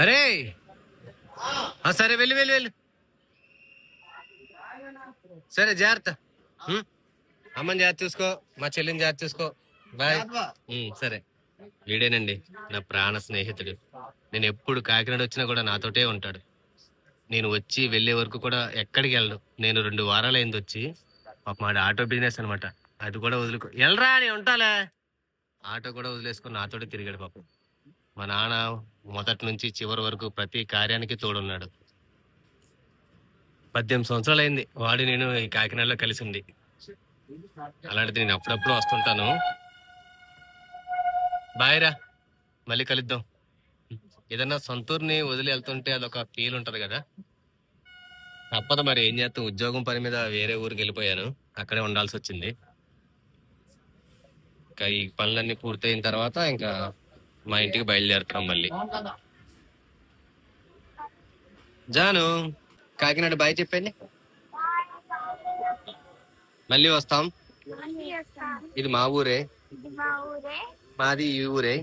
అరే సరే వెళ్ళు వెళ్ళు వెళ్ళు. సరే జాగ్రత్త. అమ్మని జాగ్రత్త చూసుకో, మా చెల్లిని జాగ్రత్త చూసుకో. బాయ్. సరే. వీడేనండి నా ప్రాణ స్నేహితుడు. నేను ఎప్పుడు కాకినాడ వచ్చినా కూడా నాతోటే ఉంటాడు. నేను వచ్చి వెళ్లే వరకు కూడా ఎక్కడికి వెళ్ళడు. నేను 2 వారాలైంది వచ్చి. పాపం మాది ఆటో బిజినెస్ అనమాట. అది కూడా ఎల్రా నేను ఉంటాలే. ఆటో కూడా వదిలేసుకొని నాతోటే తిరిగాడు పాపం. మా నాన్న మొదటి నుంచి చివరి వరకు ప్రతి కార్యానికి తోడున్నాడు. 18 సంవత్సరాలైంది వాడు నేను ఈ కాకినాడలో కలిసి ఉండి. అలాంటిది నేను అప్పుడప్పుడు వస్తుంటాను. బాయ్ రా, మళ్ళీ కలుద్దాం. ఏదన్నా సొంతూరుని వదిలి వెళ్తుంటే అదొక ఫీల్ ఉంటది కదా. తప్పదు మరి, ఏం చేస్తాం, ఉద్యోగం పని మీద వేరే ఊరికి వెళ్ళిపోయాను. అక్కడే ఉండాల్సి వచ్చింది. ఇంకా ఈ పనులన్నీ పూర్తయిన తర్వాత ఇంకా మా ఇంటికి బయలుదేరుతున్నాం మళ్ళీ. జాను, కాకినాడ బాయ్ చెప్పండి. మళ్ళీ వస్తాం. ఇది మా ఊరే, మాది ఈ ఊరే.